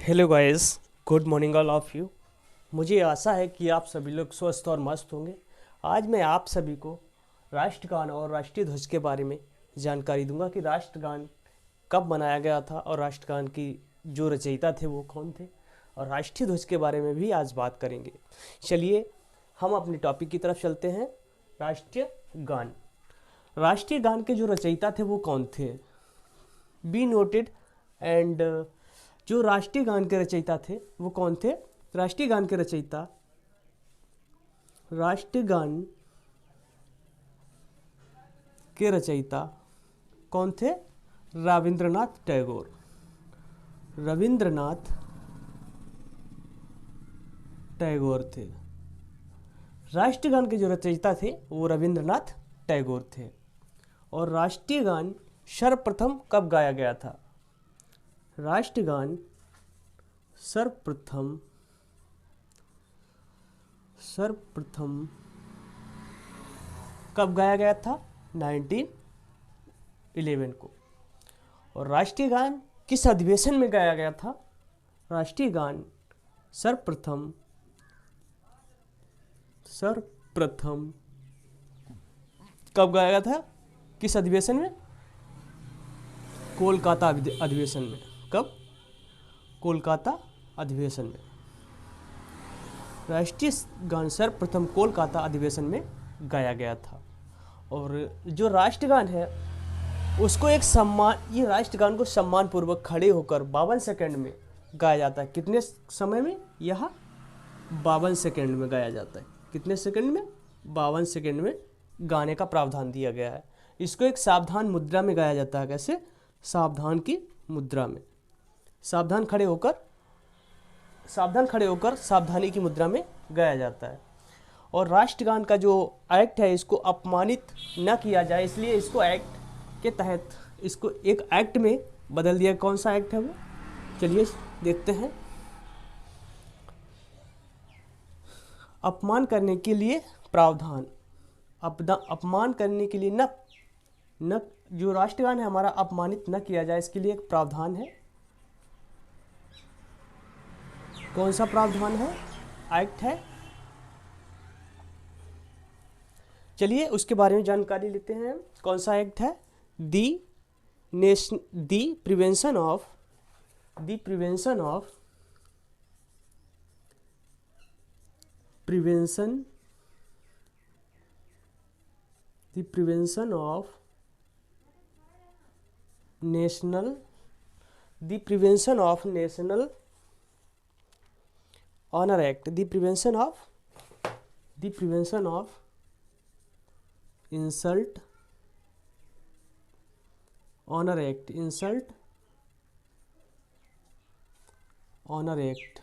Hello guys, good morning all of you. मुझे आशा है कि आप सभी लोग स्वस्थ और मस्त होंगे। आज मैं आप सभी को राष्ट्रगान और राष्ट्रीय ध्वज के बारे में जानकारी दूंगा कि राष्ट्रगान कब बनाया गया था और राष्ट्रगान की जो रचयिता थे वो कौन थे, और राष्ट्रीय ध्वज के बारे में भी आज बात करेंगे। चलिए हम अपने टॉपिक की तरफ चलते हैं। राष्ट्रीय गान। राष्ट्रीय गान के जो रचयिता थे वो कौन थे, बी नोटेड। एंड जो राष्ट्रीय गान के रचयिता थे वो कौन थे? राष्ट्रीय गान के रचयिता, राष्ट्रीय गान के रचयिता कौन थे? रविंद्रनाथ टैगोर। रविंद्रनाथ टैगोर थे। राष्ट्रीय गान के जो रचयिता थे वो रविंद्रनाथ टैगोर थे। और राष्ट्रीय गान सर्वप्रथम कब गाया गया था? राष्ट्रीय गान सर्वप्रथम कब गाया गया था? 1911 को। और राष्ट्रीय गान किस अधिवेशन में गाया गया था? राष्ट्रीय गान सर्वप्रथम कब गाया गया था? किस अधिवेशन में? कोलकाता अधिवेशन में। कब? कोलकाता अधिवेशन में। राष्ट्रीय गान सर्वप्रथम कोलकाता अधिवेशन में गाया गया था। और जो राष्ट्रगान है उसको एक सम्मान, ये राष्ट्रगान को सम्मान पूर्वक खड़े होकर 52 सेकंड में गाया जाता है। कितने समय में? यह 52 सेकंड में गाया जाता है। कितने सेकंड में? 52 सेकंड में गाने का प्रावधान दिया गया है। इसको एक सावधान मुद्रा में गाया जाता है। कैसे? सावधान की मुद्रा में। सावधान खड़े होकर सावधानी की मुद्रा में गाया जाता है। और राष्ट्रगान का जो एक्ट है इसको अपमानित न किया जाए, इसलिए इसको एक्ट के तहत इसको एक एक्ट में बदल दिया। कौन सा एक्ट है वो? चलिए देखते हैं। अपमान करने के लिए प्रावधान। अपमान करने के लिए न जो राष्ट्रगान है हमारा अपमानित न किया जाए, इसके लिए एक प्रावधान है। कौन सा प्रावधान है? एक्ट है। चलिए उसके बारे में जानकारी लेते हैं। कौन सा एक्ट है? The prevention of national honour act. The prevention of insult honour act.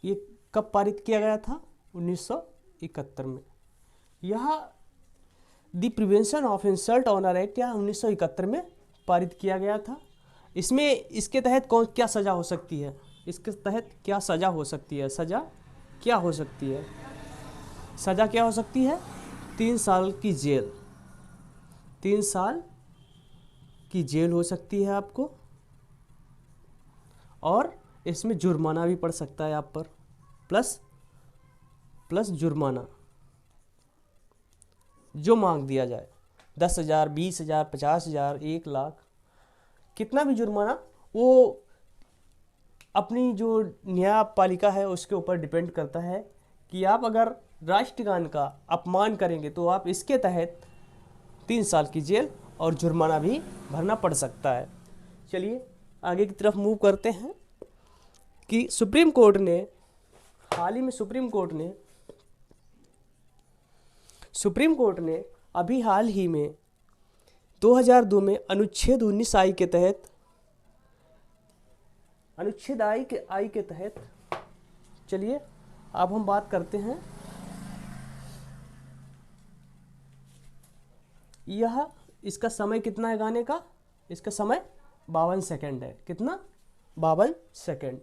ये कब पारित किया गया था? 1971 में। यह the prevention of insult honour act यह 1971 में पारित किया गया था। इसके तहत क्या सजा हो सकती है? इसके तहत क्या सजा हो सकती है? सजा क्या हो सकती है? 3 साल की जेल। 3 साल की जेल हो सकती है आपको, और इसमें जुर्माना भी पड़ सकता है आप पर, प्लस जुर्माना जो मांग दिया जाए। 10,000, 20,000, 50,000, 1,00,000, कितना भी जुर्माना, वो अपनी जो न्यायपालिका है उसके ऊपर डिपेंड करता है कि आप अगर राष्ट्रगान का अपमान करेंगे तो आप इसके तहत 3 साल की जेल और जुर्माना भी भरना पड़ सकता है। चलिए आगे की तरफ मूव करते हैं कि सुप्रीम कोर्ट ने हाल ही में अभी हाल ही में 2002 में अनुच्छेद 19 आई के तहत चलिए अब हम बात करते हैं। इसका समय कितना है गाने का? इसका समय 52 सेकंड है। कितना? 52 सेकंड।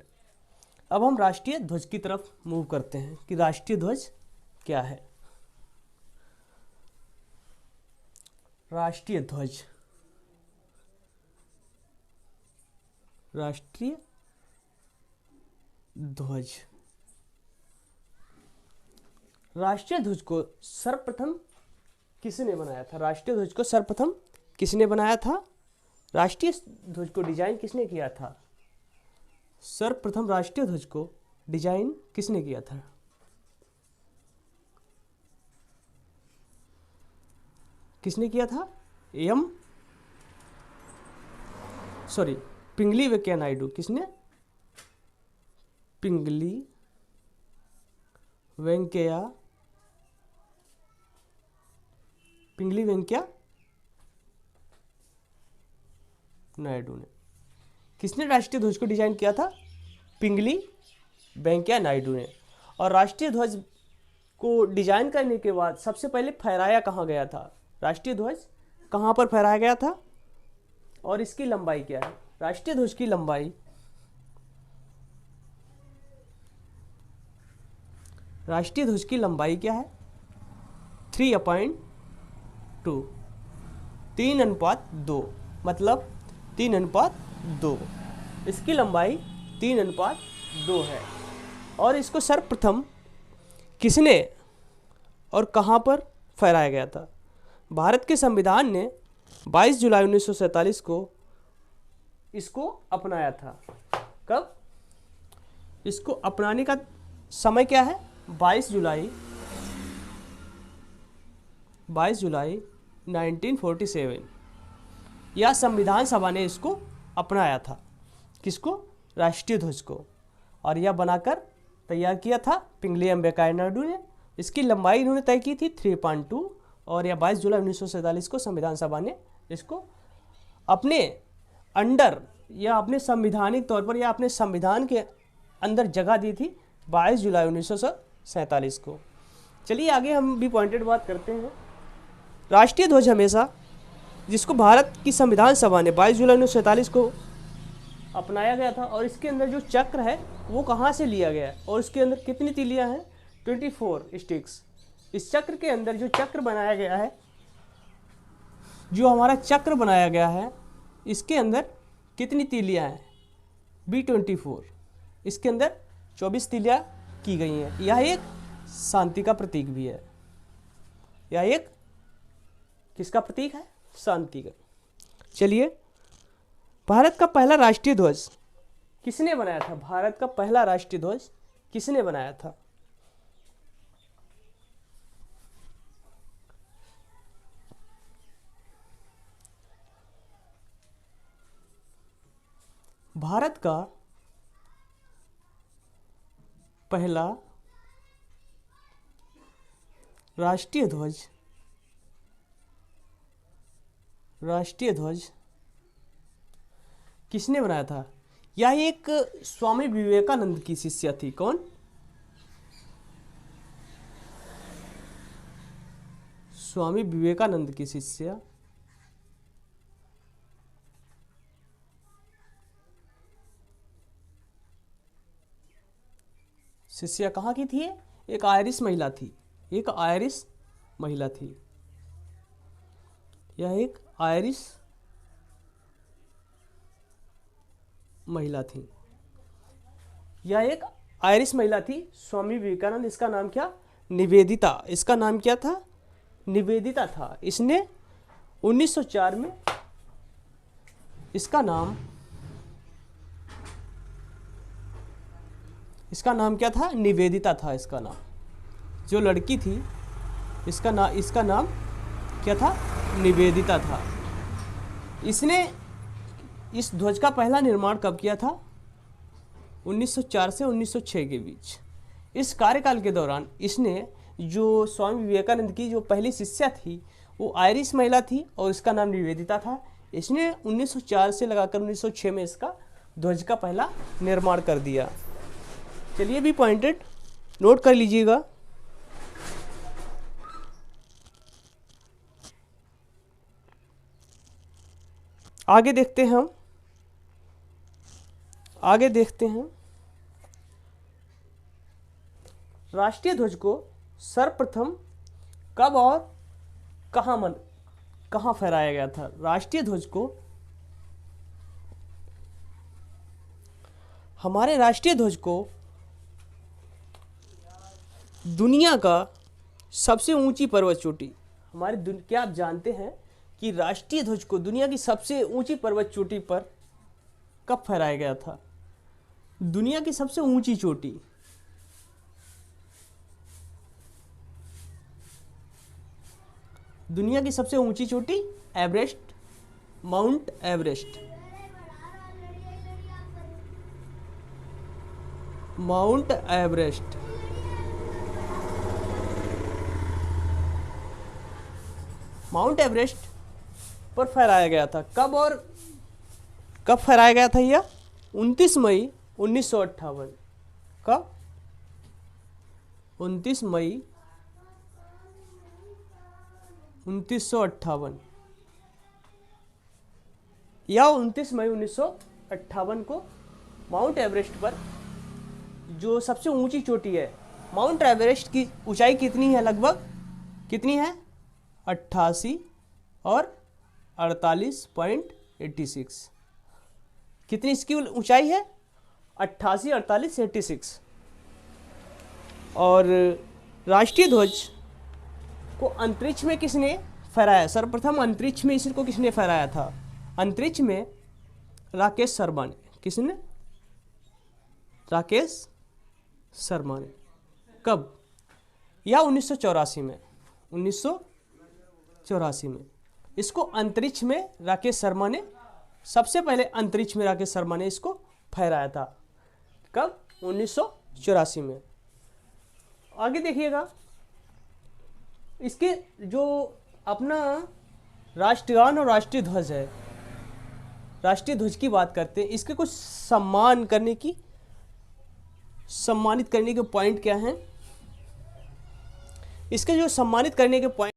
अब हम राष्ट्रीय ध्वज की तरफ मूव करते हैं कि राष्ट्रीय ध्वज क्या है। राष्ट्रीय ध्वज। राष्ट्रीय ध्वज को सर्वप्रथम किसने बनाया था? राष्ट्रीय ध्वज को सर्वप्रथम किसने बनाया था? राष्ट्रीय ध्वज को डिजाइन किसने किया था? सर्वप्रथम राष्ट्रीय ध्वज को डिजाइन किसने किया था? किसने किया था? पिंगली वेंकैया नायडू। किसने? पिंगली वेंकैया नायडू ने। किसने राष्ट्रीय ध्वज को डिजाइन किया था? पिंगली वेंकैया नायडू ने। और राष्ट्रीय ध्वज को डिजाइन करने के बाद सबसे पहले फहराया कहाँ गया था? राष्ट्रीय ध्वज कहाँ पर फहराया गया था और इसकी लंबाई क्या है? राष्ट्रीय ध्वज की लंबाई, राष्ट्रीय ध्वज की लंबाई क्या है? 3/2, 3:2, मतलब 3:2। इसकी लंबाई 3:2 है। और इसको सर्वप्रथम किसने और कहाँ पर फहराया गया था? भारत के संविधान ने 22 जुलाई 1947 को इसको अपनाया था। कब? इसको अपनाने का समय क्या है? 22 जुलाई 1947। यह संविधान सभा ने इसको अपनाया था। किसको? राष्ट्रीय ध्वज को। और यह बनाकर तैयार किया था पिंगली वेंकैया नायडू ने। इसकी लंबाई इन्होंने तय की थी 3.2 और यह 22 जुलाई 1947 को संविधान सभा ने इसको अपने अंडर या अपने संविधानिक तौर पर या अपने संविधान के अंदर जगह दी थी 22 जुलाई 1947 को। चलिए आगे हम भी पॉइंटेड बात करते हैं। राष्ट्रीय ध्वज हमेशा, जिसको भारत की संविधान सभा ने 22 जुलाई 1947 को अपनाया गया था, और इसके अंदर जो चक्र है वो कहाँ से लिया गया है और इसके अंदर कितनी तीलियाँ हैं? 24 स्टिक्स। इस चक्र के अंदर जो चक्र बनाया गया है, जो हमारा चक्र बनाया गया है, इसके अंदर कितनी तीलियाँ हैं? B24। इसके अंदर 24 तीलियाँ की गई हैं। यह एक शांति का प्रतीक भी है। यह एक किसका प्रतीक है? शांति का। चलिए, भारत का पहला राष्ट्रीय ध्वज किसने बनाया था? भारत का पहला राष्ट्रीय ध्वज किसने बनाया था? भारत का पहला राष्ट्रीय ध्वज किसने बनाया था? यह एक स्वामी विवेकानंद की शिष्या थी। कौन? स्वामी विवेकानंद की शिष्या कहाँ की थी? एक आयरिश महिला थी। एक आयरिश महिला थी। यह एक आयरिश महिला थी। यह एक आयरिश महिला थी, स्वामी विवेकानंद। इसका नाम क्या? निवेदिता। इसका नाम क्या था? निवेदिता था। इसने 1904 में इसका नाम क्या था? निवेदिता था इसका नाम। जो लड़की थी इसका नाम क्या था? निवेदिता था। इसने इस ध्वज का पहला निर्माण कब किया था? 1904 से 1906 के बीच। इस कार्यकाल के दौरान इसने, जो स्वामी विवेकानंद की जो पहली शिष्या थी वो आयरिश महिला थी और इसका नाम निवेदिता था। इसने 1904 से लगाकर 1906 में इसका ध्वज का पहला निर्माण कर दिया। चलिए भी पॉइंटेड नोट कर लीजिएगा। आगे देखते हैं राष्ट्रीय ध्वज को सर्वप्रथम कब और कहाँ फहराया गया था? राष्ट्रीय ध्वज को, हमारे राष्ट्रीय ध्वज को दुनिया का सबसे ऊंची पर्वत चोटी क्या आप जानते हैं कि राष्ट्रीय ध्वज को दुनिया की सबसे ऊंची पर्वत चोटी पर कब फहराया गया था? दुनिया की सबसे ऊंची चोटी, दुनिया की सबसे ऊंची चोटी Everest, mount Everest. Mount Everest mount Everest पर फहराया गया था। कब और कब फहराया गया था यह? 29 मई 1958। कब? 29 मई 1958 या 29 मई 1958 को माउंट एवरेस्ट पर, जो सबसे ऊंची चोटी है, माउंट एवरेस्ट की ऊंचाई कितनी है? लगभग कितनी है? 88 और 48.86। कितनी इसकी ऊंचाई है? 88, 48, 86। और राष्ट्रीय ध्वज को अंतरिक्ष में किसने फहराया? सर्वप्रथम अंतरिक्ष में इसको किसने फहराया था? अंतरिक्ष में राकेश शर्मा ने। किसने? राकेश शर्मा ने। कब? या 1984 में। 1984 में इसको अंतरिक्ष में राकेश शर्मा ने, सबसे पहले अंतरिक्ष में राकेश शर्मा ने इसको फहराया था। कब? 1984 में। आगे देखिएगा, इसके जो अपना राष्ट्रगान और राष्ट्रीय ध्वज है, राष्ट्रीय ध्वज की बात करते हैं, इसके कुछ सम्मानित करने के पॉइंट क्या हैं? इसके जो सम्मानित करने के पॉइंट